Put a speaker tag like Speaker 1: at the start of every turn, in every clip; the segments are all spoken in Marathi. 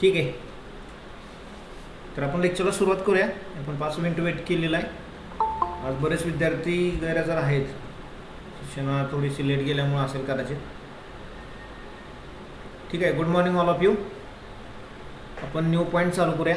Speaker 1: ठीक आहे, तर आपण लेक्चरला सुरुवात करूया. आपण 5 मिनिटं वेट केलेला आहे. आज बरेच विद्यार्थी गैरहजर आहेत. शिक्षणाला थोडीशी लेट गेल्यामुळे असेल कदाचित. ठीक आहे, good morning all of you. आपण न्यू पॉईंट चालू करूया.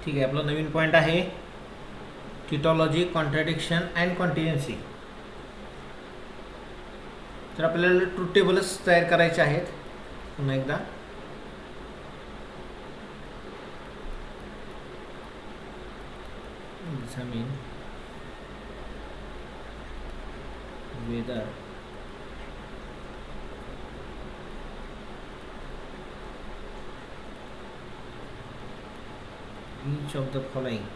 Speaker 1: ठीक आहे, आपला नवीन पॉईंट आहे टिटॉलॉजी, कॉन्ट्रॅडिक्शन अँड कॉन्टिन्युएन्सी. तर आपल्याला ट्रूथ टेबलच तयार करायचे आहेत. पुन्हा एकदा examine whether each of the following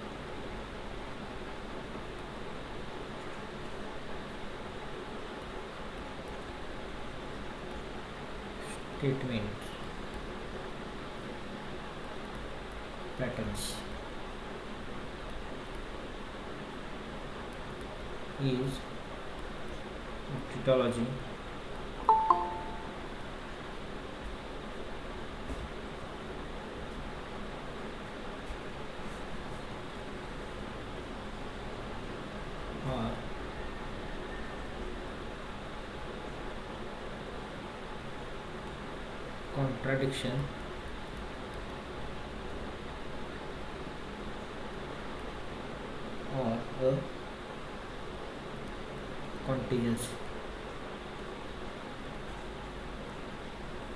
Speaker 1: statement patterns is tautology or contradiction or a contingency.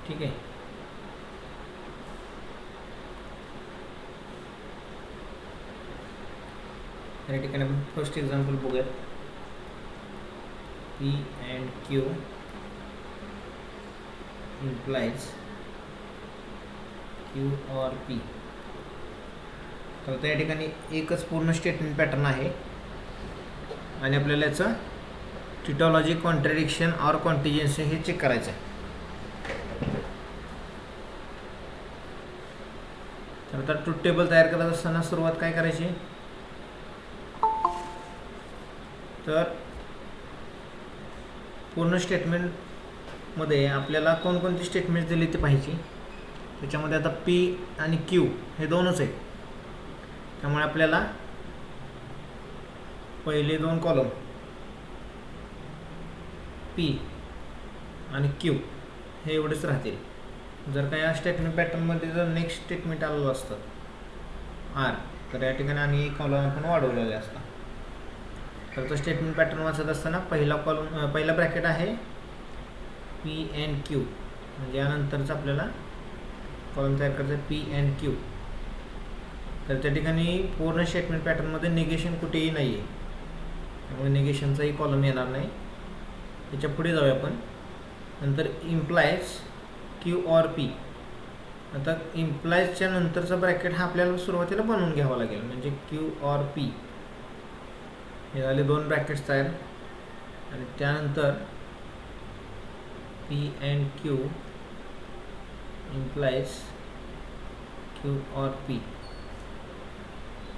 Speaker 1: ठीक आहे, या ठिकाणी आपण फर्स्ट एक्झाम्पल बघूयात. P and Q implies Q or P. तर त्या ठिकाणी एकच पूर्ण स्टेटमेंट पॅटर्न आहे आणि आपल्याला याचं टिटॉलॉजी, कॉन्ट्रॅडिक्शन और कॉन्टिन्युएन्सी हे चेक करायचं आहे. तर आता ट्रूथ टेबल तयार करत असताना सुरुवात काय करायची, तर पूर्ण स्टेटमेंटमध्ये आपल्याला कोणकोणती स्टेटमेंट दिली ते पाहिजे. त्याच्यामध्ये आता P आणि Q हे दोनच आहेत, त्यामुळे आपल्याला पहिले दोन कॉलम P आणि Q हे एवढेच राहतील. जर का या स्टेटमेंट पॅटर्नमध्ये जर नेक्स्ट स्टेटमेंट आलेलं असतं R, तर या ठिकाणी आणि एक कॉलम आपण वाढवलेले असतात. तर तो स्टेटमेंट पॅटर्न वाचत असताना पहिला ब्रॅकेट आहे P and Q, म्हणजे यानंतरच आपल्याला कॉलम तयार करायचं आहे P and Q. तर त्या ठिकाणी पूर्ण स्टेटमेंट पॅटर्नमध्ये निगेशन कुठेही नाही आहे, त्यामुळे निगेशनचाही कॉलम येणार नाही. त्याच्या पुढे जाऊया आपण. नंतर इम्प्लायज Q और P. आता इम्प्लायजच्या नंतरचा ब्रॅकेट हा आपल्याला सुरुवातीला बनवून घ्यावा लागेल, म्हणजे Q और P हे झाले दोन ब्रॅकेट्स तयार. आणि त्यानंतर P and Q implies Q or P.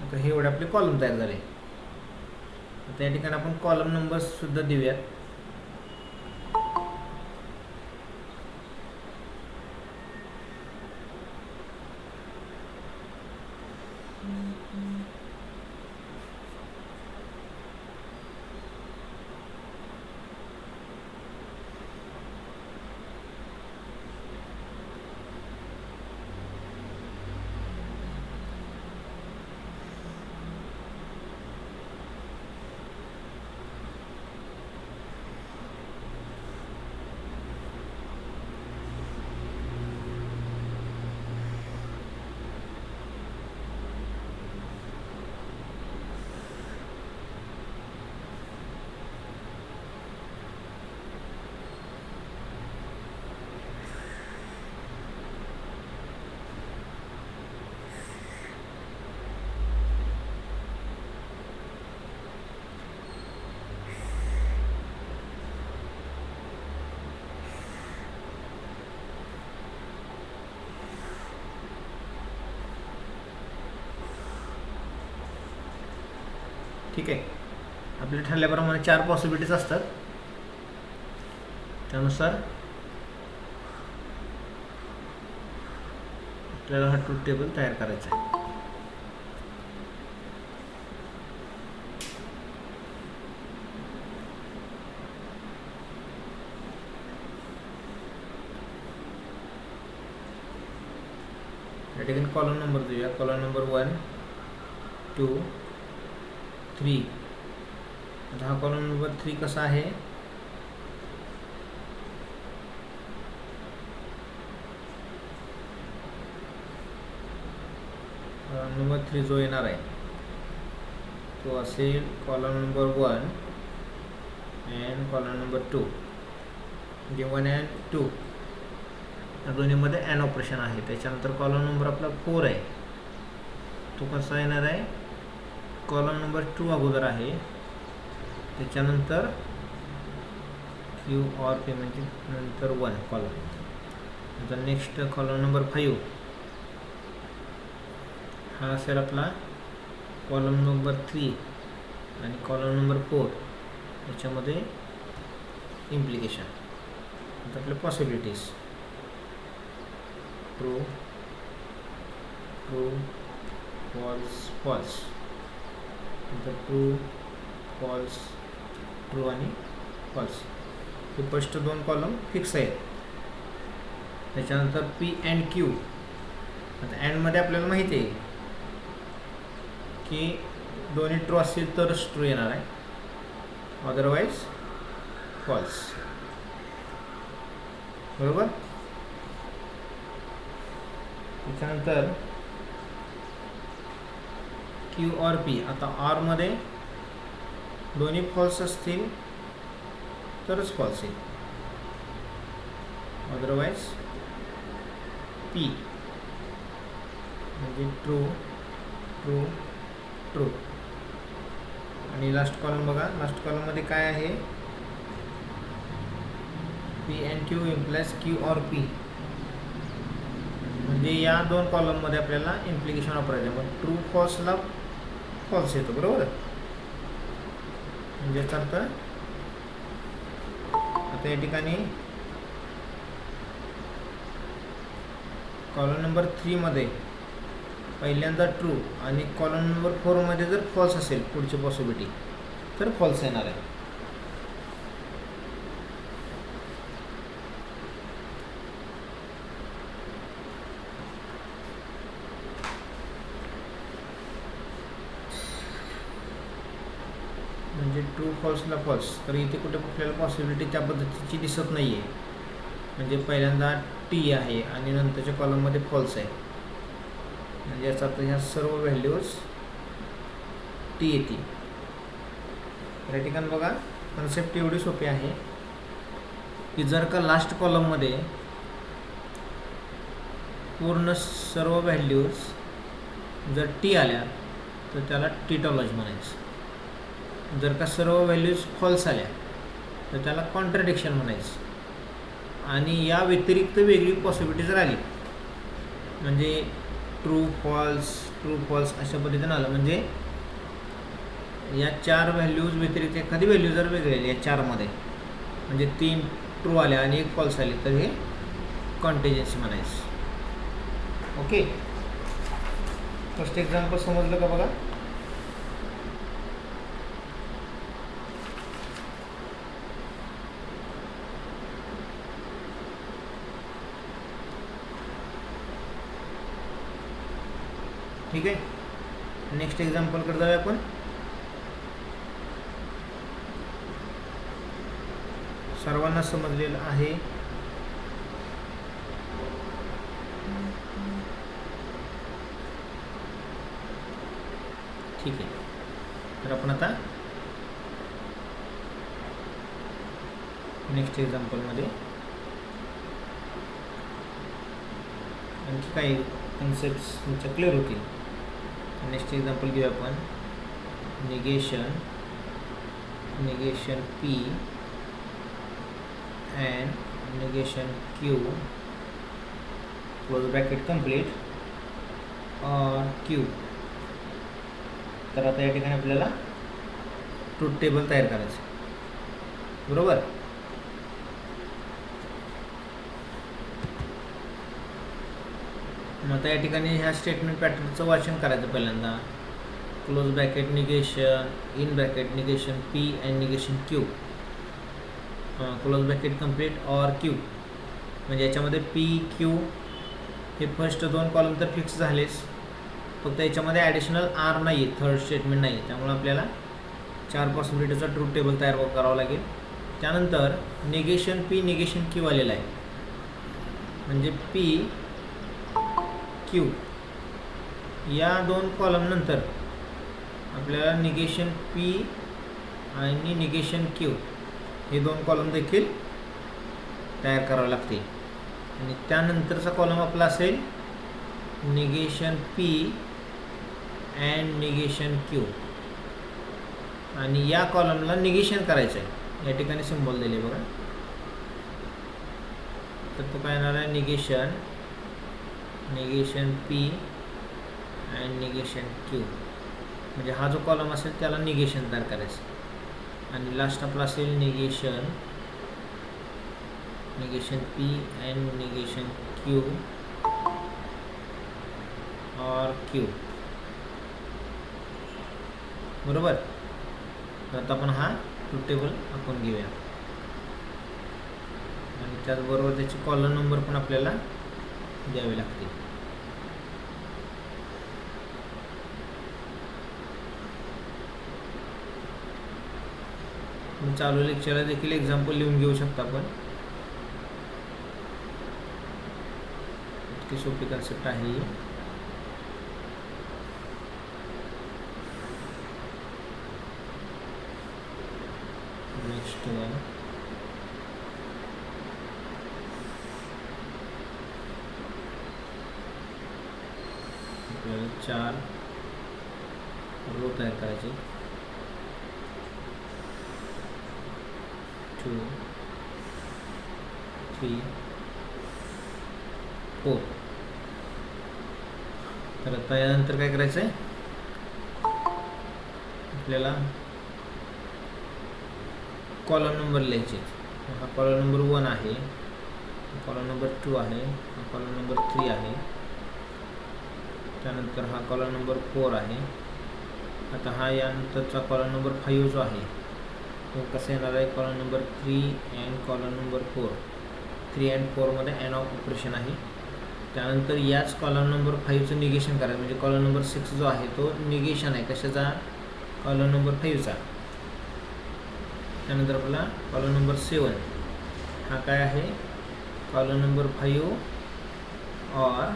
Speaker 1: आता हे एवढे आपले कॉलम तयार झाले. आता या ठिकाणी आपण कॉलम नंबर्ससुद्धा देऊयात. ठीक आहे. आपल्या ठरल्याप्रमाणे 4 पॉसिबिलिटीज असतात, त्यानुसार आपल्याला हा ट्रूथ टेबल तयार करायचा आहे. या ठिकाणी कॉलम नंबर देऊया. Column number 1 2 3. आता हा कॉलम नंबर 3 कसा आहे, कॉलम नंबर 3 जो येणार आहे तो असेल column number 1 and column number 2. म्हणजे 1 अँड 2 या दोन्हीमध्ये अँड ऑपरेशन आहे. त्याच्यानंतर कॉलम नंबर आपला 4 आहे, तो कसा येणार आहे, कॉलम नंबर 2 अगोदर आहे, त्याच्यानंतर क्यू ऑर पी म्हणजे नंतर 1 कॉलम. नंतर नेक्स्ट कॉलम नंबर 5 हा असेल आपला कॉलम नंबर 3 आणि कॉलम नंबर 4 याच्यामध्ये इम्प्लिकेशन. नंतर आपले possibilities true true false false. नंतर ट्रू फॉल्स ट्रू आणि फॉल्स हे फर्स्ट 2 कॉलम फिक्स आहेत. त्याच्यानंतर पी अँड क्यू. आता अँडमध्ये आपल्याला माहिती आहे की दोन्ही ट्रू असतील तरच ट्रू येणार आहे, अदरवाईज फॉल्स. बरोबर. त्याच्यानंतर क्यू ऑर पी. आता ऑरमध्ये दोन्ही फॉल्स असतील तरच फॉल्स येईल, अदरवाईज पी म्हणजे ट्रू ट्रू ट्रू. आणि लास्ट कॉलम बघा, लास्ट कॉलममध्ये काय आहे, P and Q implies Q or P. म्हणजे या 2 कॉलममध्ये आपल्याला इम्प्लिकेशन वापरायचं. मग ट्रू फॉल्सला फॉल्स येतो, बरोबर. म्हणजे याचा अर्थ आता या ठिकाणी कॉलम नंबर 3 मध्ये पहिल्यांदा ट्रू आणि कॉलम नंबर 4 मध्ये जर फॉल्स असेल पुढची पॉसिबिलिटी तर फॉल्स येणार आहे. म्हणजे ट्रू फॉल्सला फॉल्स. तर इथे कुठे आपल्याला पॉसिबिलिटी त्या पद्धतीची दिसत नाही आहे. म्हणजे पहिल्यांदा टी आहे आणि नंतरच्या कॉलममध्ये फॉल्स आहे. म्हणजे याचा अर्थ ह्या सर्व व्हॅल्यूज टी येतील. या ठिकाणी बघा कन्सेप्ट एवढी सोपी आहे की जर का लास्ट कॉलममध्ये पूर्ण सर्व व्हॅल्यूज जर टी आल्या तर त्याला टीटॉलॉजी म्हणायचं. जर का सर्व व्हॅल्यूज फॉल्स आल्या तर त्याला कॉन्ट्रडिक्शन म्हणायचं. आणि या व्यतिरिक्त वेगळी पॉसिबिलिटी जर आली म्हणजे ट्रू फॉल्स अशा पद्धतीनं आलं म्हणजे या 4 व्हॅल्यूज व्यतिरिक्त एखादी व्हॅल्यू जर वेगळी आली या 4मध्ये, म्हणजे 3 ट्रू आले आणि 1 फॉल्स आले, तर हे कॉन्टिजेन्सी म्हणायचं. ओके, फर्स्ट एक्झाम्पल समजलं का बघा. ठीक आहे, नेक्स्ट एक्झाम्पलकडे जाऊया आपण. सर्वांना समजलेलं आहे. ठीक आहे, तर आपण आता नेक्स्ट एक्झाम्पलमध्ये आणखी काही कन्सेप्ट्स तुमच्या क्लिअर होतील. नेक्स्ट एक्झाम्पल घेऊया आपण. Negation P and negation Q close bracket complete or Q. तर आता या ठिकाणी आपल्याला ट्रूथ टेबल तयार करायचं, बरोबर. मग आता या ठिकाणी ह्या स्टेटमेंट पॅटर्नचं वाचन करायचं पहिल्यांदा. Close bracket negation, in bracket negation P and negation Q, close bracket complete or Q. म्हणजे याच्यामध्ये P Q हे फर्स्ट 2 कॉलम तर फिक्स झालेच, फक्त याच्यामध्ये ॲडिशनल R नाही आहे, थर्ड स्टेटमेंट नाही आहे. त्यामुळे आपल्याला 4 पॉसिबिलिटीचा ट्रूथ टेबल तयार करावा लागेल. त्यानंतर निगेशन P निगेशन Q आलेला आहे, म्हणजे P Q या 2 कॉलम नंतर आपल्याला निगेशन P आणि निगेशन Q हे 2 कॉलम देखील तयार करावे लागतील. आणि त्यानंतरचा कॉलम आपला असेल negation P and negation Q, आणि या कॉलमला निगेशन करायचं आहे. या ठिकाणी सिम्बॉल दिले बघा. तर तो काय येणार आहे, negation P and negation Q. म्हणजे हा जो कॉलम असेल त्याला निगेशन तयार करायचं. आणि लास्ट आपला असेल negation P and negation Q और Q, बरोबर. तर आता आपण हा ट्रूथ टेबल आपण घेऊया, आणि त्याचबरोबर त्याची कॉलम नंबर पण आपल्याला द्यावे लागतील. चालू लेक्चरला देखील एक्झाम्पल लिहून घेऊ शकता आपण. इतकी सोपी कन्सेप्ट आहे. नेक्स्ट वन, आपल्याला 4 रो तयार करायचे. 2 3 4. तर आता यानंतर काय करायचं आहे, आपल्याला कॉलम नंबर लिहायचे. हा कॉलम नंबर 1 आहे, कॉलम नंबर 2 आहे, हा कॉलम नंबर 3 आहे, त्यानंतर हा कॉलम नंबर 4 आहे. आता हा यानंतरचा कॉलम नंबर 5 जो आहे तो कसं येणार आहे, column number 3 and column number 4. 3 and 4मध्ये and of operation आहे. त्यानंतर याच कॉलम नंबर 5चं निगेशन करायचं, म्हणजे कॉलम नंबर 6 जो आहे तो निगेशन आहे कशाचा, कॉलम नंबर 5चा. त्यानंतर आपला कॉलम नंबर 7 हा काय आहे, कॉलम नंबर 5 और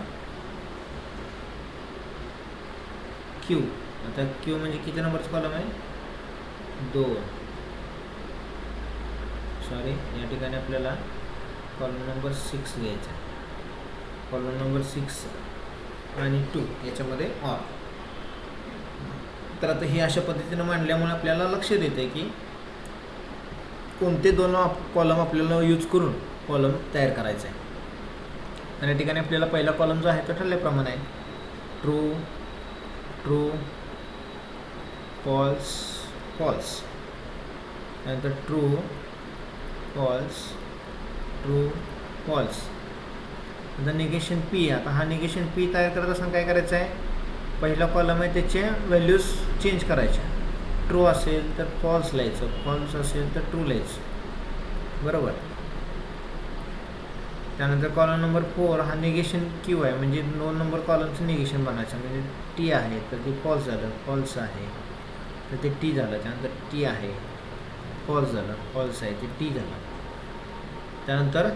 Speaker 1: Q. आता Q म्हणजे किती नंबरचा कॉलम आहे, 2. सॉरी, या ठिकाणी आपल्याला कॉलम नंबर 6 घ्यायचा आहे. कॉलम नंबर 6 आणि 2 याच्यामध्ये ऑर. तर आता हे अशा पद्धतीने मांडल्यामुळे आपल्याला लक्षात येते की कोणते 2 कॉलम आपल्याला यूज करून कॉलम तयार करायचा आहे. आणि या ठिकाणी आपल्याला पहिला कॉलम जो आहे तो ठरल्याप्रमाणे आहे, ट्रू ट्रू फॉल्स फॉल्स. त्यानंतर ट्रू फॉल्स ट्रू फॉल्स. आता निगेशन पी. आता हा निगेशन पी तयार करत असताना काय करायचं आहे, पहिला कॉलम आहे त्याचे व्हॅल्यूज चेंज करायच्या. ट्रू असेल तर फॉल्स लिहायचं, फॉल्स असेल तर ट्रू लिहायचं, बरोबर. त्यानंतर कॉलम नंबर 4 हा निगेशन क्यू आहे, म्हणजे 2 नंबर कॉलमचं निगेशन बनायचं. म्हणजे टी आहे तर ते फॉल्स झालं, फॉल्स आहे तर ते टी झालं. त्यानंतर टी आहे फॉल्स झालं, फॉल्स आहे ते टी झालं. त्यानंतर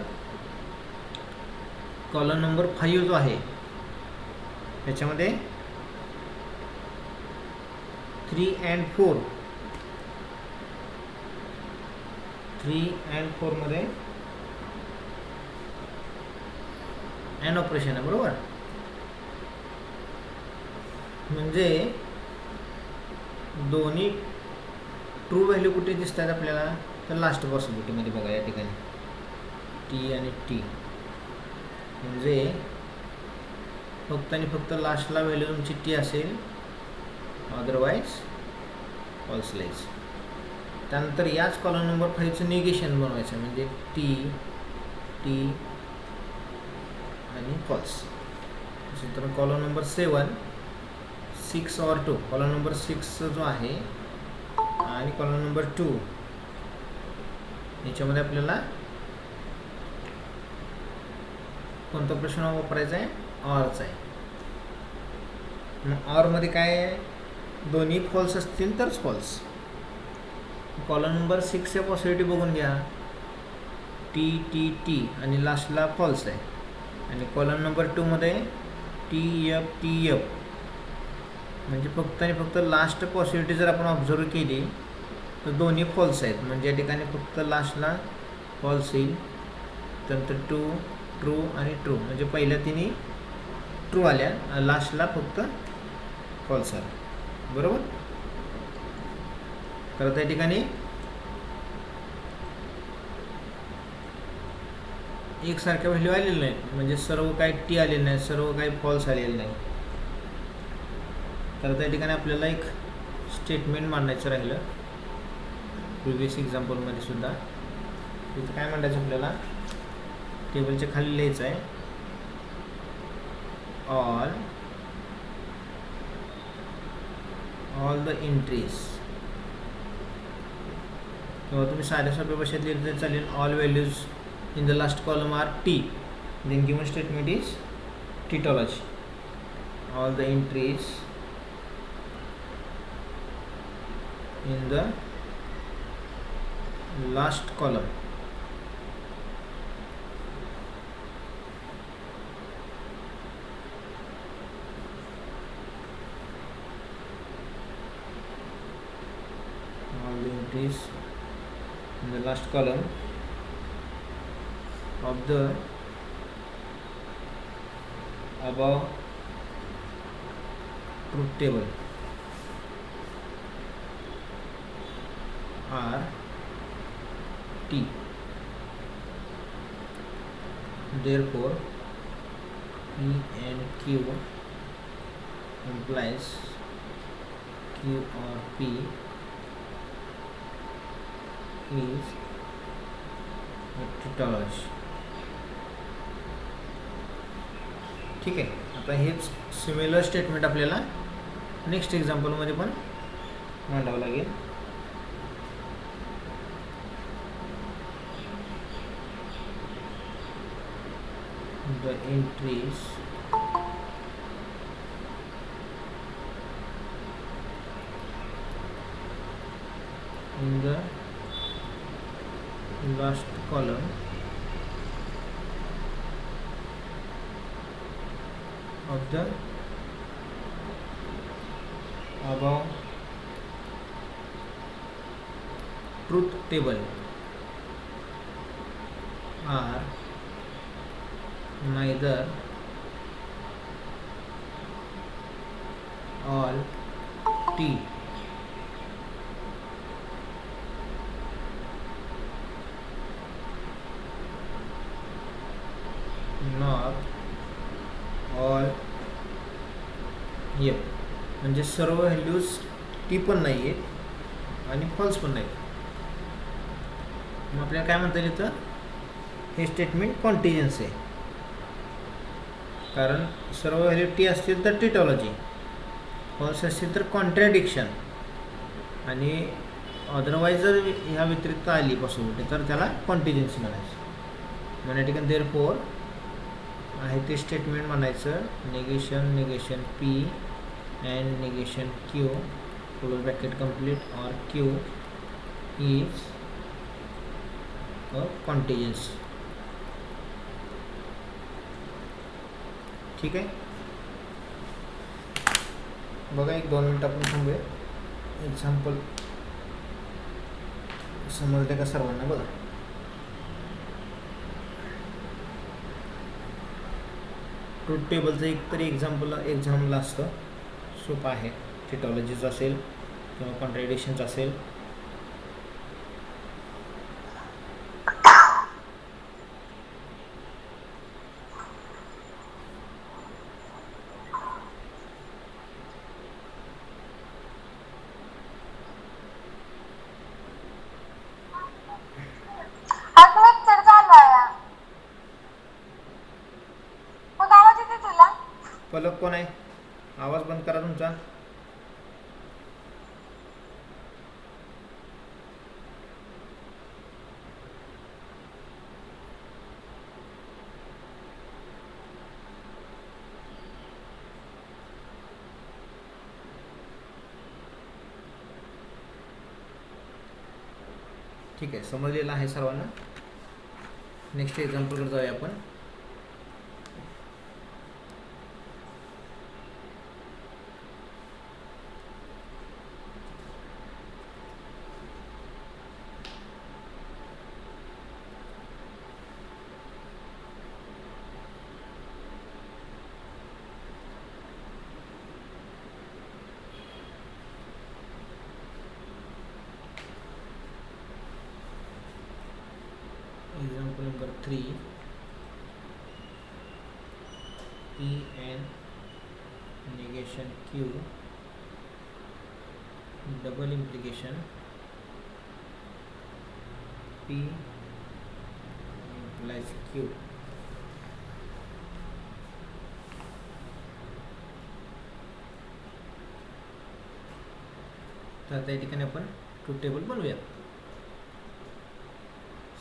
Speaker 1: कॉलम नंबर 5 जो आहे त्याच्यामध्ये 3 and 4 मध्ये अँड ऑपरेशन आहे, बरोबर. म्हणजे दोन्ही ट्रू व्हॅल्यू कुठे दिसत आहेत आपल्याला, तर लास्ट पॉसिबिलिटीमध्ये बघा या ठिकाणी टी आणि टी. म्हणजे फक्त आणि फक्त लास्टला व्हॅल्यू तुमची टी असेल, अदरवाईज फॉल्स लिहायचं. त्यानंतर याच कॉलम नंबर 5चं निगेशन बनवायचं, म्हणजे टी टी आणि फॉल्स. तर column number 7 6 or 2. Column number 6 जो आहे आणि कॉलम नंबर 2 याच्यामध्ये आपल्याला कोणता प्रश्न वापरायचा आहे, ऑरचा आहे. मग ऑरमध्ये काय आहे, दोन्ही फॉल्स असतील तरच फॉल्स. कॉलम नंबर 6च्या पॉसिबिलिटी बघून घ्या, टी टी टी आणि लास्टला फॉल्स आहे. आणि कॉलम नंबर 2 मध्ये टी एफ, म्हणजे फक्त आणि फक्त लास्ट पॉसिबिलिटी जर आपण ऑब्झर्व केली तर दोन्ही फॉल्स आहेत. म्हणजे या ठिकाणी फक्त लास्टला फॉल्स येईल, त्यानंतर ट्रू आणि ट्रू, म्हणजे पहिल्या तिन्ही ट्रू आल्या, लास्टला फक्त फॉल्स आला, बरोबर. तर त्या ठिकाणी एकसारख्या व्हॅल्यू आलेल्या नाहीत, म्हणजे सर्व काही टी आलेलं नाही, सर्व काही फॉल्स आलेलं नाही. तर त्या ठिकाणी आपल्याला एक स्टेटमेंट मांडायचं राहिलं प्रिव्हियस एक्झाम्पलमध्ये सुद्धा. तिथं काय मांडायचं आपल्याला, टेबलच्या खाली लिहायचं आहे ऑल द एंट्रीज, किंवा तुम्ही साध्या सोप्या भाषेत लिहिलं तरी चालेल, all values in the last column are t, then given statement is tautology. All the entries in the last column all the entries in the last column of the above truth table are T. Therefore, P and Q implies Q or P is a tautology. ठीक आहे. आता हेच सिमिलर स्टेटमेंट आपल्याला नेक्स्ट एक्झाम्पलमध्ये पण मांडावं लागेल. The entries in the last column of the above truth table are neither all T nor all F. म्हणजे सर्व व्हॅल्यूज टी पण नाही आहेत आणि फॉल्स पण नाहीत. मग आपल्याला काय म्हणता येईल इथं, हे स्टेटमेंट कॉन्टिजन्स आहे, कारण सर्व व्हॅल्यू टी असतील तर टिटॉलॉजी, फॉल्स असतील तर कॉन्ट्रॅडिक्शन, आणि अदरवाईज जर ह्या व्यतिरिक्त आली पॉसिबिलिटी तर त्याला कॉन्टिजन्सी म्हणायचं. म्हणजे ठिकाणी देअरफॉर आहे ते स्टेटमेंट म्हणायचं negation P and negation Q close bracket complete or Q is a contingency. ठीक आहे, बघा 1-2 मिनटं आपण थांबूया. एक्झाम्पल समजते का सर्वांना? बघा, ट्रूथ टेबलचं एक तरी एक्झाम्पल असतं, सोपं आहे. टिटॉलॉजीचं असेल किंवा कॉन्ट्रॅडिक्शनचं असेल. पलक कोण आहे? आवाज बंद करा तुमचा. ठीक आहे, समजलेलं आहे सर्वांना. नेक्स्ट एक्झाम्पलकडे जाऊया आपण. Example number 3, P and negation Q, double implication P implies Q. तर त्या ठिकाणी आपण ट्रूथ टेबल बनवूया.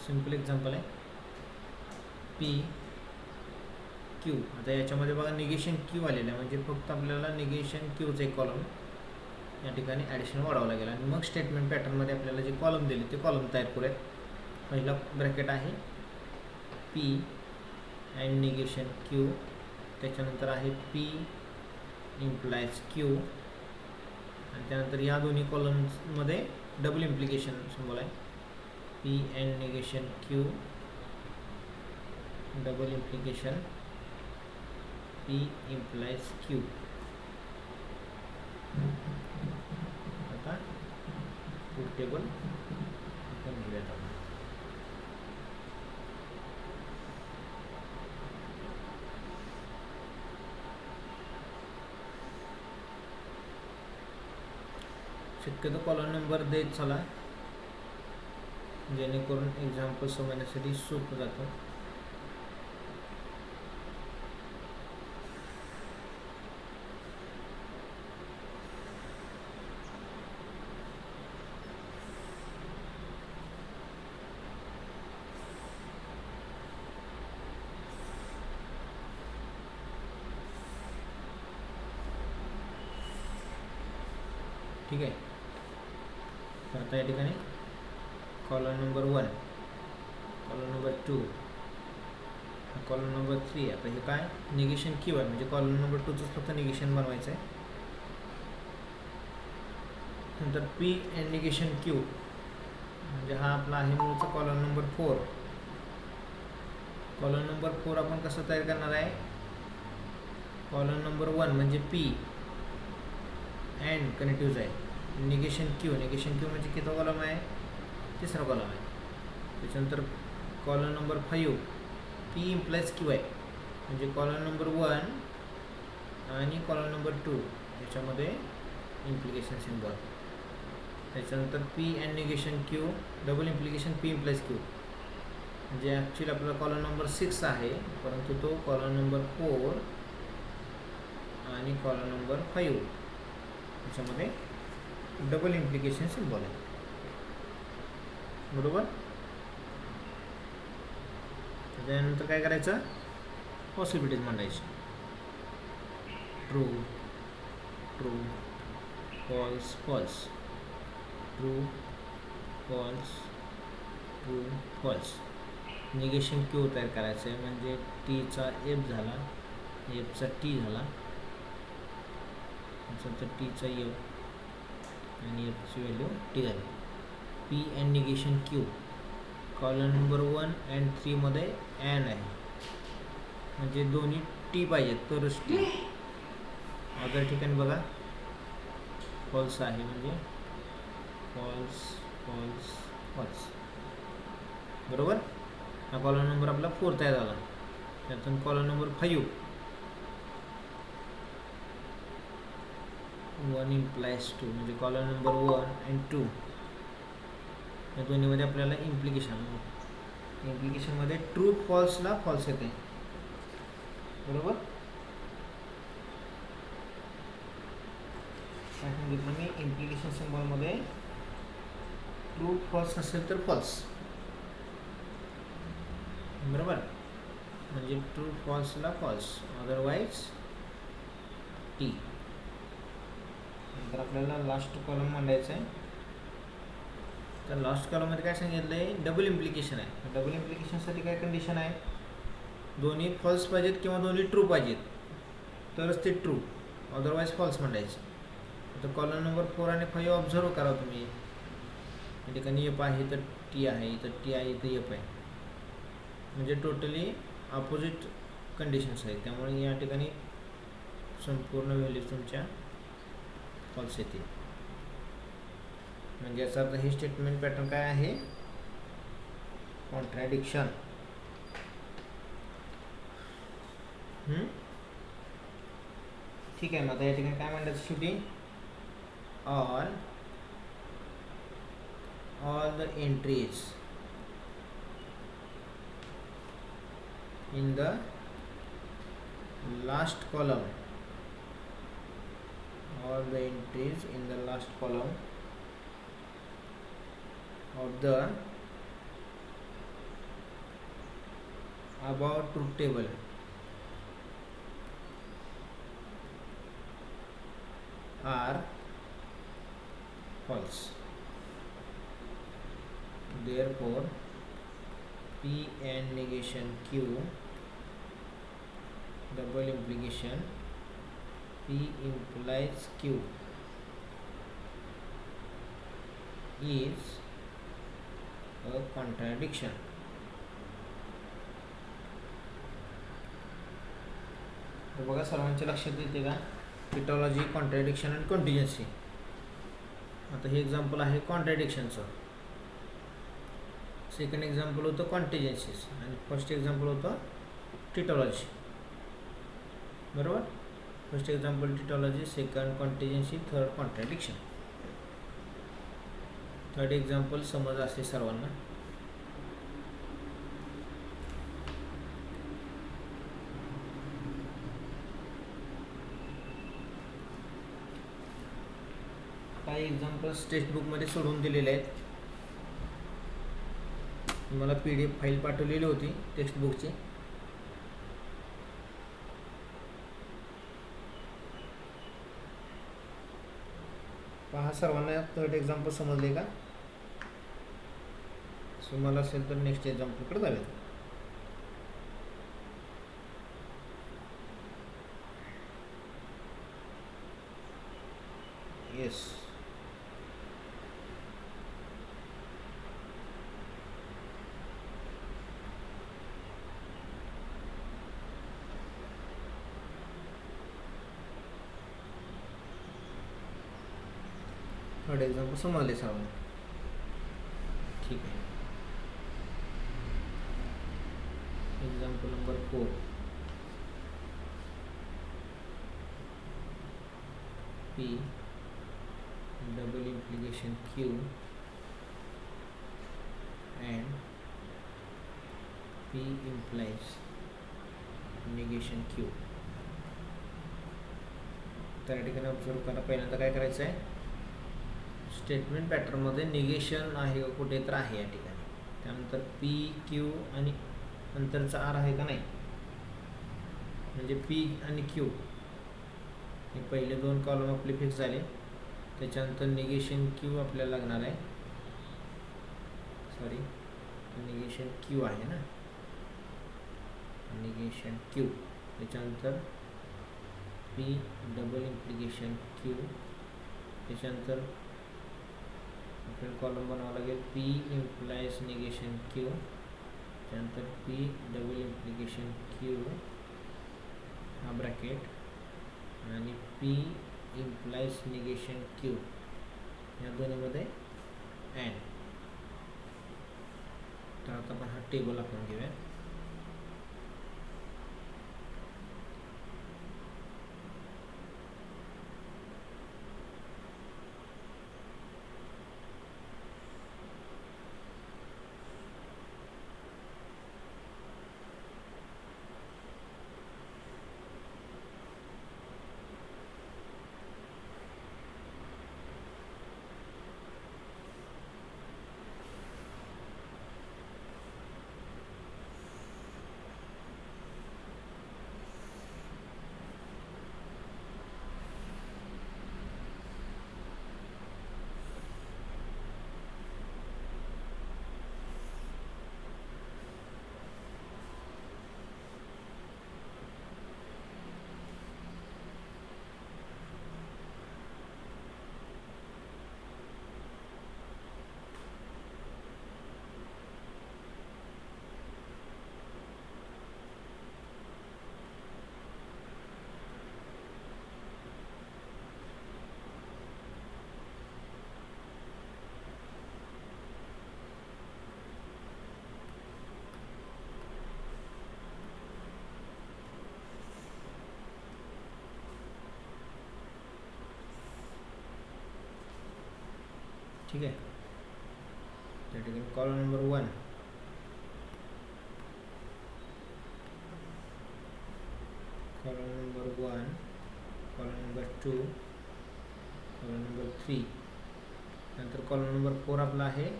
Speaker 1: सिंपल एक्झाम्पल आहे पी क्यू. आता याच्यामध्ये बघा निगेशन क्यू आलेलं आहे, म्हणजे फक्त आपल्याला निगेशन क्यूचं एक कॉलम या ठिकाणी ॲडिशन वाढवावं लागेल, आणि मग स्टेटमेंट पॅटर्नमध्ये आपल्याला जे कॉलम दिले ते कॉलम तयार करूयात. पहिला ब्रॅकेट आहे पी अँड निगेशन क्यू, त्याच्यानंतर आहे पी इम्प्लायज क्यू, आणि त्यानंतर या दोन्ही कॉलम्समध्ये डबल इम्प्लिकेशन सिम्बॉल आहे P and negation Q, double implication P implies Q. आता ट्रूथ टेबल आपण घेऊयात. शक्यतो कॉलम नंबर देत चला, जेणेकरून एक्झाम्पल समजण्यासाठी सोपं जातं. ठीक आहे, तर आता या ठिकाणी column number 1, column number 2, column number 3. आता हे काय निगेशन क्यू आहे, म्हणजे कॉलम नंबर 2चं फक्त निगेशन बनवायचं आहे. नंतर पी अँड निगेशन क्यू, म्हणजे हा आपला आहे मूळचा कॉलम नंबर 4. कॉलम नंबर 4 आपण कसं तयार करणार आहे, कॉलम नंबर 1 म्हणजे पी अँड कनेक्टिव्ह आहे, निगेशन क्यू म्हणजे किती कॉलम आहे, तिसरा कॉलम आहे. त्याच्यानंतर column number 5 P implies Q आहे, म्हणजे कॉलम नंबर 1 आणि कॉलम नंबर 2 याच्यामध्ये इम्प्लिकेशन सिम्बॉल. त्याच्यानंतर P and negation Q, double implication P implies Q. म्हणजे ॲक्च्युली आपला कॉलम नंबर 6 आहे, परंतु तो कॉलम नंबर 4 आणि कॉलम नंबर 5 त्याच्यामध्ये डबल इम्प्लिकेशन सिम्बॉल आहे. बरोबर. त्याच्यानंतर काय करायचं, पॉसिबिलिटीज मांडायची. True true false false, true false true false. Negation Q तयार करायचं आहे, म्हणजे टीचा एफ झाला, एफचा टी झाला, तर टीचा एफ आणि एफची व्हॅल्यू टी झाली. P and negation Q, column number 1 and 3 मध्ये अँड आहे, म्हणजे दोन्ही टी पाहिजेत तरच टी. अदर ठिकाणी बघा फॉल्स आहे, म्हणजे फॉल्स फॉल्स फॉल्स. बरोबर. हा कॉलम नंबर आपला 4 तयार झाला. त्यातून कॉलम नंबर 5 1 इम्प्लाइज 2, म्हणजे कॉलम नंबर 1 अँड 2 या दोन्हीमध्ये आपल्याला इम्प्लिकेशनमध्ये ट्रू फॉल्सला फॉल्स येते. बरोबर. काय सांगितलं मी, इम्प्लिकेशन सिम्बॉलमध्ये ट्रू फॉल्स असेल तर फॉल्स. बरोबर. म्हणजे ट्रू फॉल्सला फॉल्स, अदरवाईज टी. नंतर आपल्याला लास्ट कॉलम मांडायचं आहे. तर लास्ट कॉलममध्ये काय सांगितलं आहे, डबल इम्प्लिकेशन आहे. डबल इम्प्लिकेशनसाठी काय कंडिशन आहे, दोन्ही फॉल्स पाहिजेत किंवा दोन्ही ट्रू पाहिजेत तरच ते ट्रू, अदरवाईज फॉल्स मांडायचे. तर कॉलम नंबर 4 आणि 5 ऑब्झर्व करा तुम्ही. या ठिकाणी एफ आहे तर टी आहे, इथं टी आहे इथं एफ आहे, म्हणजे टोटली अपोजिट कंडिशन्स आहेत. त्यामुळे या ठिकाणी संपूर्ण व्हॅल्यू तुमच्या फॉल्स येते. म्हणजे याचा अर्थ हे स्टेटमेंट पॅटर्न काय आहे, कॉन्ट्रॅडिक्शन. ठीक आहे. मग आता या ठिकाणी काय म्हणतात, शेवटी all the entries in the last column, all the entries in the last column of the above truth table are false. Therefore P and negation Q, double implication P implies Q is a contradiction. तर बघा सर्वांच्या लक्षात येते का, टिटॉलॉजी, कॉन्ट्रॅडिक्शन आणि कॉन्टिन्युएन्सी. आता हे एक्झाम्पल आहे कॉन्ट्रॅडिक्शनचं, सेकंड एक्झाम्पल होतं कॉन्टिन्युएन्सीज आणि फर्स्ट एक्झाम्पल होतं टिटॉलॉजी. बरोबर. First example tautology, second contingency, third contradiction. Third example समज असे सर्वांना. काही एक्झाम्पल्स टेक्स्टबुकमध्ये सोडून दिलेले आहेत. मला PDF फाईल पाठवलेली होती टेक्स्टबुकची. पहा सर्वांना थर्ड एक्झाम्पल समजले का. समजलं असेल तर नेक्स्ट एक्झाम्पलकडे जाऊया. येस. थर्ड एक्झाम्पल समजले सर्वांना. ठीक आहे. Example number 4. P double implication Q and P implies negation Q. त्या ठिकाणी ऑब्झर्व करा. पहिल्यांदा काय करायचं आहे, स्टेटमेंट पॅटर्नमध्ये निगेशन आहे का कुठे तर आहे या ठिकाणी. त्यानंतर पी क्यू आणि नंतरचा आर आहे का नाही, म्हणजे पी आणि क्यू हे पहिले दोन कॉलम आपले फिक्स झाले. त्याच्यानंतर निगेशन क्यू आपल्याला लागणार आहे. सॉरी, निगेशन क्यू आहे ना, निगेशन क्यू. त्याच्यानंतर पी डबल इम्प्लिकेशन क्यू. त्याच्यानंतर आपल्याला कॉलम बनावं लागेल पी इम्प्लायज निगेशन क्यू. त्यानंतर पी डबल इम्प्लिकेशन क्यू हा ब्रॅकेट आणि पी इम्प्लायज निगेशन क्यू या दोन्हीमध्ये अँड. तर आता आपण हा टेबल आपण घेऊया. ठीक आहे. त्या ठिकाणी column number 1, column number 1, column number 2, column number 3. नंतर कॉलम नंबर 4 आपला आहे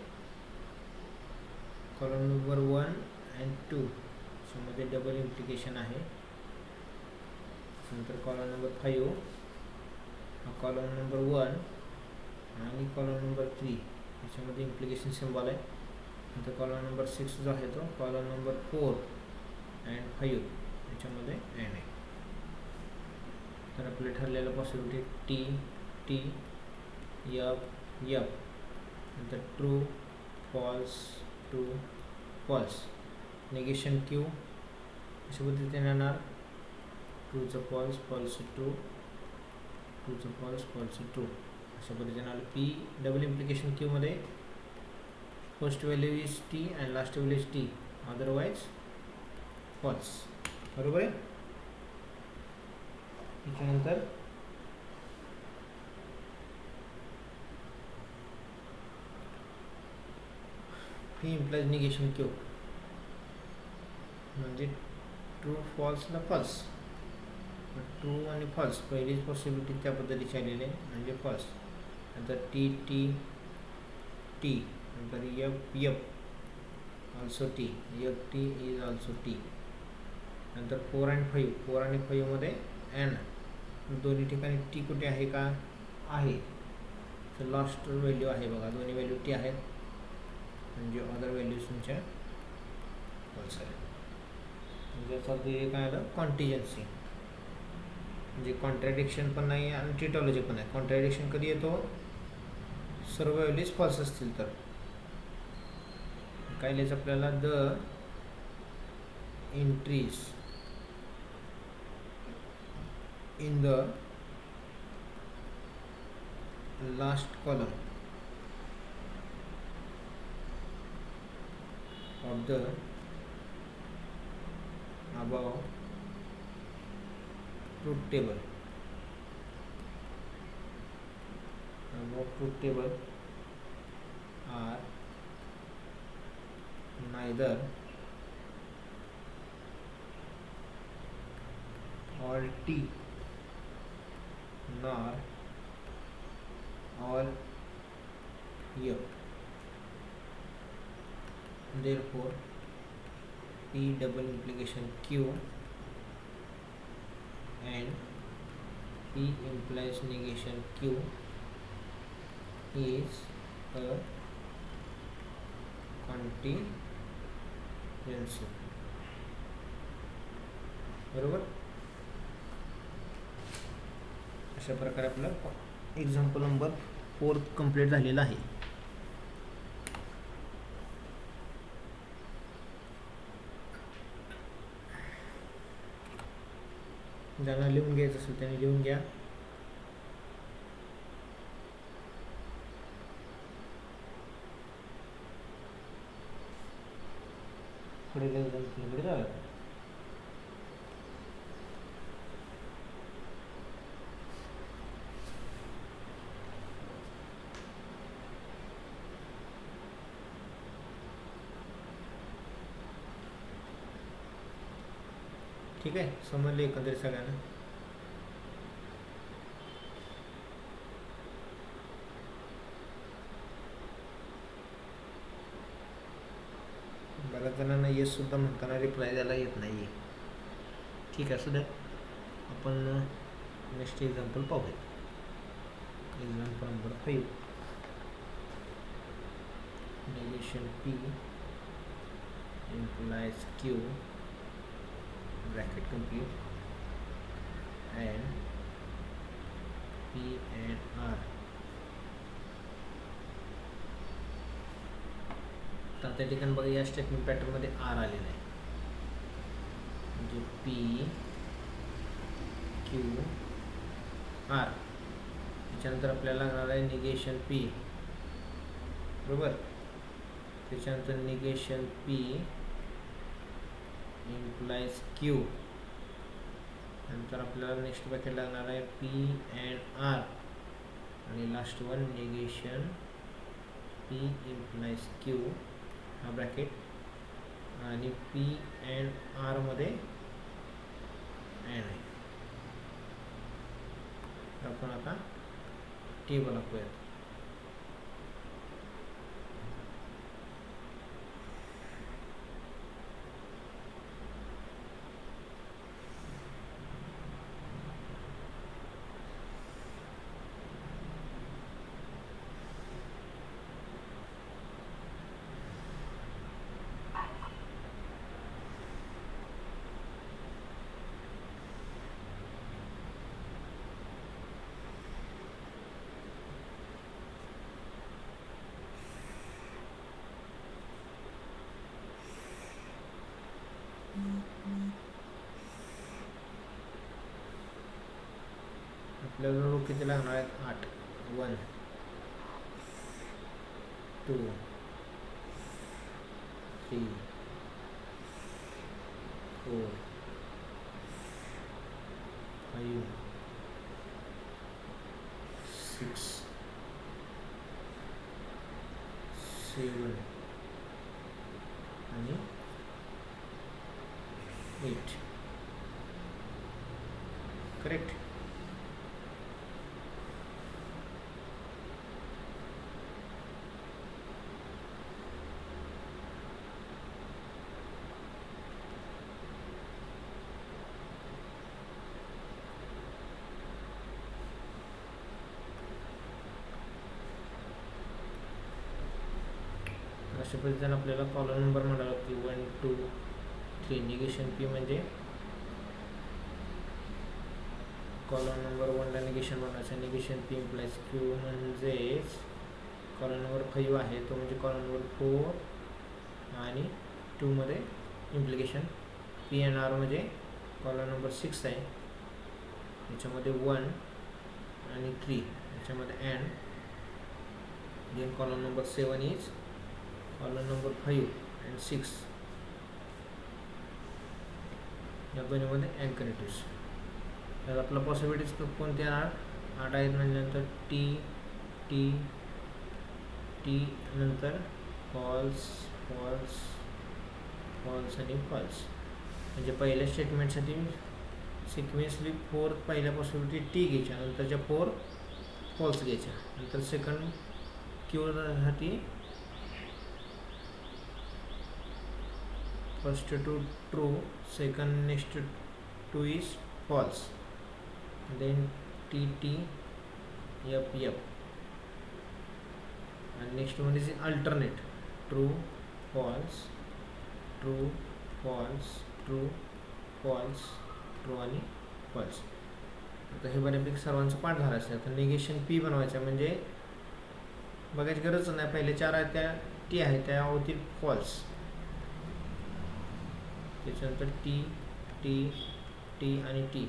Speaker 1: कॉलम नंबर 1 and 2 मध्ये डबल इम्प्लिकेशन आहे. नंतर कॉलम नंबर 5 हा कॉलम नंबर 1 आणि कॉलम नंबर 3 याच्यामध्ये इम्प्लिकेशन सिम्बॉल आहे. नंतर कॉलम नंबर 6 जो आहे तो कॉलम नंबर 4 and 5 याच्यामध्ये अँड आहे. तर आपले ठरलेलं पॉसिबिलिटी टी एफ एफ. नंतर true false true false. Negation Q अशा पद्धतीने येणार, ट्रूचं फॉल्स फॉल्स ट्रू, ट्रूचं फॉल्स फॉल्स ट्रू अशा पद्धतीने आलं. पी डबल इम्प्लिकेशन क्यूमध्ये first value is T and last value is T, otherwise false. बरोबर आहे. त्याच्यानंतर पी इम्प्लाइज निगेशन क्यू म्हणजे ट्रू फॉल्सला फॉल्स, ट्रू आणि फॉल्स पहिलीच पॉसिबिलिटी त्या पद्धतीची आलेली आहे म्हणजे फॉल्स. नंतर टी टी टी, नंतर F F also T, F T is also T. नंतर 4 and 5, 4 आणि 5मध्ये अँड. दोन्ही ठिकाणी टी कुठे आहे का, आहे. तर लास्ट व्हॅल्यू आहे बघा, दोन्ही व्हॅल्यू टी आहेत म्हणजे अदर व्हॅल्यूज तुमच्या फॉल्स आहे. म्हणजे याचा अर्थ काय आलं, कॉन्टिजन्सी म्हणजे कॉन्ट्रॅडिक्शन पण नाही आणि टिटॉलॉजी पण आहे. कॉन्ट्रॅडिक्शन कधी येतो, सर्व व्हॅल्यूज फॉल्स असतील तर. काय लिहायचं आपल्याला, the entries in the last column of the above truth table no truth table are neither all T nor all F. Therefore, P double implication Q and P implies negation Q is a contingency. बरोबर. अशा प्रकारे आपलं एक्झाम्पल नंबर 4 कंप्लीट झालेला आहे. ज्यांना लिहून घ्यायचं असेल त्यांनी लिहून घ्या. पुढे झालं. ठीक आहे, समजले एकंदरीत सगळ्यांना. बऱ्याच जणांना येस सुद्धा म्हणताना रिप्लाय द्यायला येत नाही आहे. ठीक आहे, असू द्या. आपण नेक्स्ट एक्झाम्पल पाहूया. Example number 5. negation P implies Q bracket complete and P and R. तर त्या ठिकाणी बघा या स्टेटमेंट पॅटर्नमध्ये R आलेलं आहे, म्हणजे P Q R. त्याच्यानंतर आपल्याला लागणार आहे निगेशन P, बरोबर. त्याच्यानंतर निगेशन P implies Q. नंतर आपल्याला नेक्स्ट ब्रॅकेट लागणार आहे P and R आणि last one negation P implies Q हा ब्रॅकेट आणि P and R मध्ये अँड आहे. आपण आता टेबल दाखवूयात. आपल्याला रो किती लागणार आहेत? 8. 1 2 3 4 5 6 7 आणि 8. करेक्ट. अशा पद्धतीने आपल्याला कॉलम नंबर म्हणाला की 1 2 3. निगेशन P म्हणजे कॉलम नंबर 1ला निगेशन म्हणायचं. निगेशन P इम्प्लाइज Q म्हणजेच कॉलम नंबर 5 आहे तो म्हणजे कॉलम नंबर 4 आणि 2 मध्ये इम्प्लिकेशन. P and R म्हणजे कॉलम नंबर 6 आहे, याच्यामध्ये 1 आणि 3 याच्यामध्ये and. Then column number 7 is column number 5 and 6 या दोन्हीमध्ये अँड कनेक्टिव्स. तर आपला पॉसिबिलिटीज कोणते येणार? 8 आहेत, म्हणजे नंतर T टी टी नंतर फॉल्स फॉल्स फॉल्स आणि फॉल्स. म्हणजे पहिल्या स्टेटमेंटसाठी सिक्वेन्सली 4 पहिल्या पॉसिबिलिटी टी घ्यायच्या, नंतरच्या 4 फॉल्स घ्यायच्या, नंतर सेकंड क्यूसाठी first two true, second next two is false, then T T F F, and next one is alternate true false true false true false true आणि false. आता हे बऱ्यापैकी सर्वांचं पाठ झालं असेल. आता निगेशन पी बनवायचं म्हणजे बघायची गरज नाही, पहिले 4 आहेत त्या टी आहे त्या होतील फॉल्स, त्याच्यानंतर टी टी टी आणि T.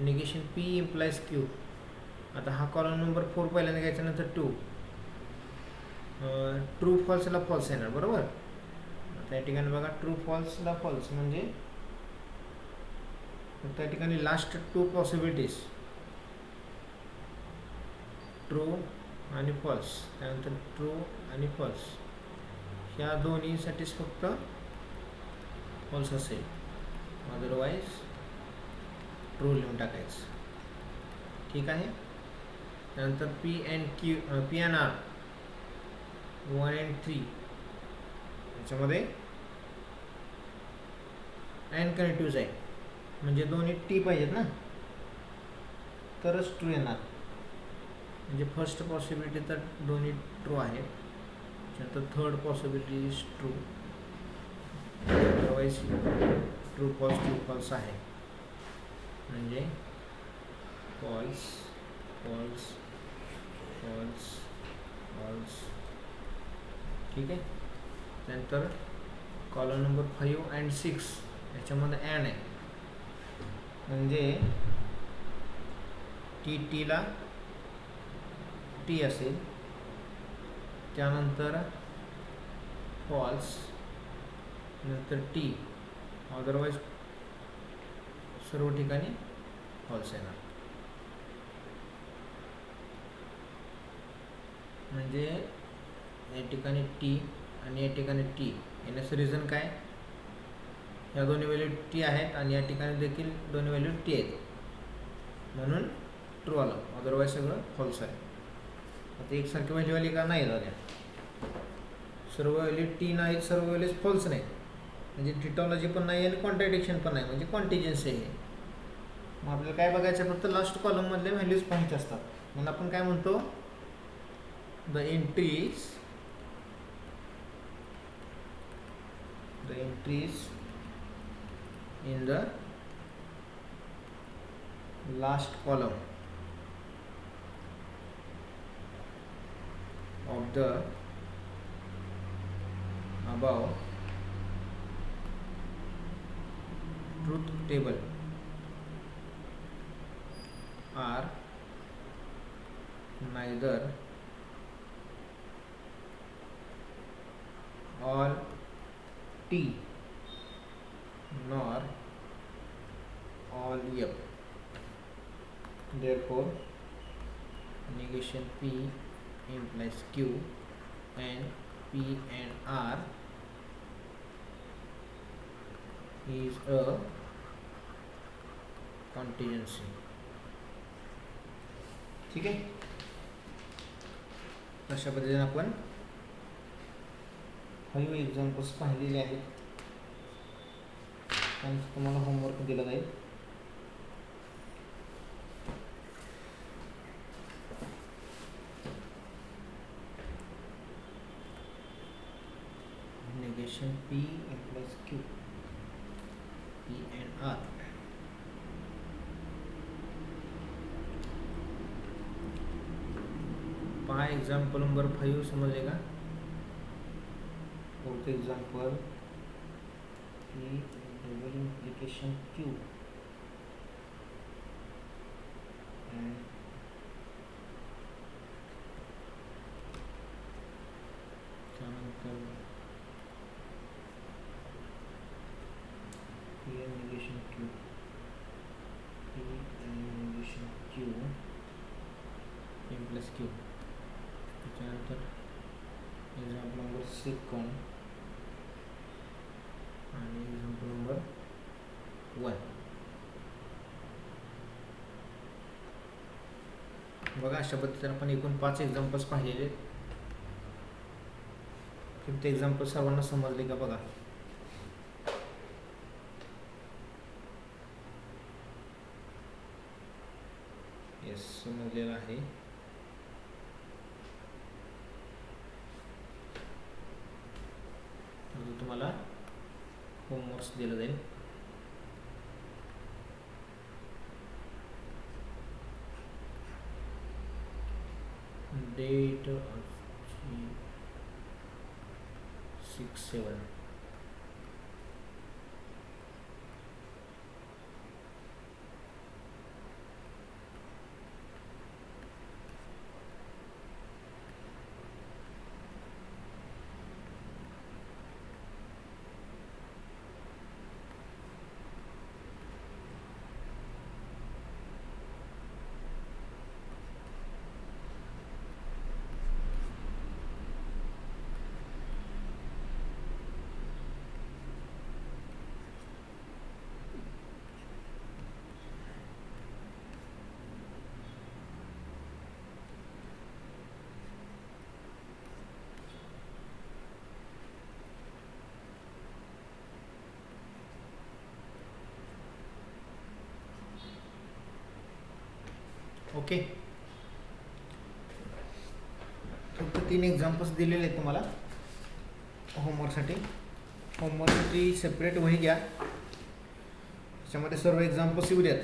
Speaker 1: Negation P implies Q. आता हा कॉलम नंबर 4 पहिल्यांदा घ्यायचा, नंतर 2 ट्रू फॉल्सला फॉल्स येणार बरोबर. त्या ठिकाणी बघा ट्रू फॉल्सला फॉल्स म्हणजे त्या ठिकाणी लास्ट 2 पॉसिबिलिटीज ट्रू आणि फॉल्स, त्यानंतर ट्रू आणि फॉल्स ह्या दोन्हीसाठीच फक्त फॉल्स असेल, अदरवाईज ट्रू लिहून टाकायचं. ठीक आहे. त्यानंतर पी अँड आर 1 and 3 याच्यामध्ये अँड कनेक्टिव्ज आहे, म्हणजे दोन्ही टी पाहिजेत ना तरच ट्रू येणार. म्हणजे फर्स्ट पॉसिबिलिटी तर दोन्ही ट्रू आहेत, त्यानंतर third possibility is true, otherwise true false आहे. म्हणजे फॉल्स फॉल्स फॉल्स फॉल्स. ठीक आहे. त्यानंतर कॉलम नंबर 5 and 6 याच्यामध्ये अँड आहे, म्हणजे टी टीला टी असेल, त्यानंतर फॉल्स, नंतर टी, अदरवाईज सर्व ठिकाणी फॉल्स येणार. म्हणजे या ठिकाणी टी आणि या ठिकाणी टी येण्याचं रिझन काय, या दोन्ही व्हॅल्यू टी आहेत आणि या ठिकाणी देखील दोन्ही व्हॅल्यू टी आहेत म्हणून ट्रू आलं, अदरवाईज सगळं फॉल्स आहे. आता एकसारखी व्हॅल्यू आली का नाही झाल्या, सर्व व्हॅल्यू टी नाही, सर्व व्हॅल्यूज फॉल्स नाही, म्हणजे टिटॉलॉजी पण नाही आणि कॉन्ट्रॅडिक्शन पण नाही, म्हणजे कॉन्टिजन्सी आहे. मग आपल्याला काय बघायचं, फक्त लास्ट कॉलममधले व्हॅल्यूज पाहायचे असतात. म्हणून आपण काय म्हणतो, the entries in the last column of the above truth table are neither all T nor all F. Therefore, negation P implies Q and P and R is a contingency. ठीक आहे. अशा पद्धतीने आपण 5 एक्झाम्पल्स पाहिलेले आहेत. त्यांचं तुम्हाला होमवर्क दिला जाईल. negation P implies Q, P and R. पहा एग्जाम्पल नंबर 5 समजले का. Fourth example P double implication Q and त्यानंतर P and negation Q, P and negation Q implies Q. त्याच्यानंतर एक्झाम्पल नंबर 2 आणि एक्झाम्पल नंबर 1. बघा अशा पद्धतीने आपण एकूण 5 एक्झाम्पल्स पाहिलेले. ते एक्झाम्पल सर्वांना समजले का बघा. येस, समजलेलं आहे. तुम्हाला होमवर्क्स दिलं जाईल. डेट 6/7. ओके, फक्त 3 एक्झाम्पल्स दिलेले आहेत तुम्हाला होमवर्कसाठी. होमवर्कसाठी सेपरेट वही घ्या, त्याच्यामध्ये सर्व एक्झाम्पल्स येऊ द्यात.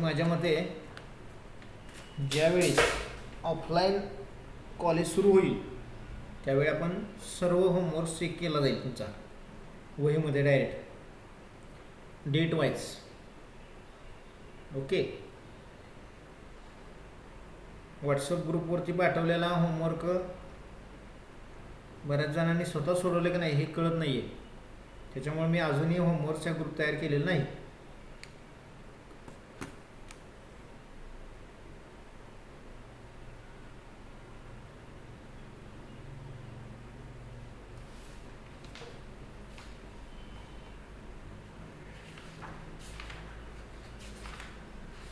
Speaker 1: माझ्या मते ज्यावेळी ऑफलाईन कॉलेज सुरू होईल त्यावेळी आपण सर्व होमवर्क चेक केला जाईल तुमचा वहीमध्ये direct date wise. Okay, WhatsApp ग्रुपवरती पाठवलेला होमवर्क बऱ्याच जणांनी स्वतः सोडवले की नाही हे कळत नाही आहे, त्याच्यामुळे मी अजूनही होमवर्कचा ग्रुप तयार केलेला नाही.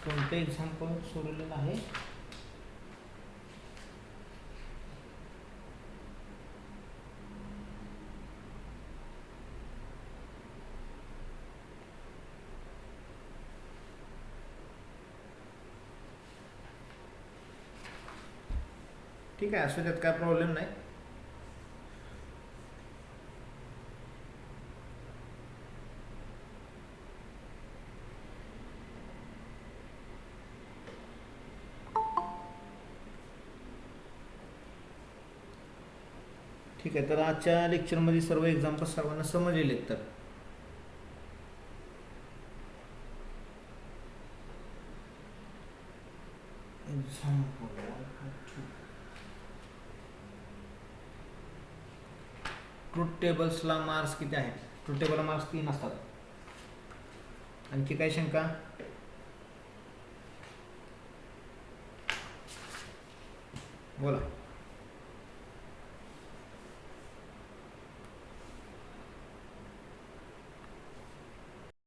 Speaker 1: कोणते एक्झाम्पल सोडवलेलं आहे? ठीक आहे, असू त्यात काय प्रॉब्लेम नाही. ठीक आहे, तर आजच्या लेक्चरमध्ये सर्व एक्झाम्पल सर्वांना समजलेले आहेत. तर ट्रूथ टेबल्सला मार्क्स किती आहेत? ट्रूथ टेबलला मार्क्स 3 असतात. आणखी काय शंका? बोला.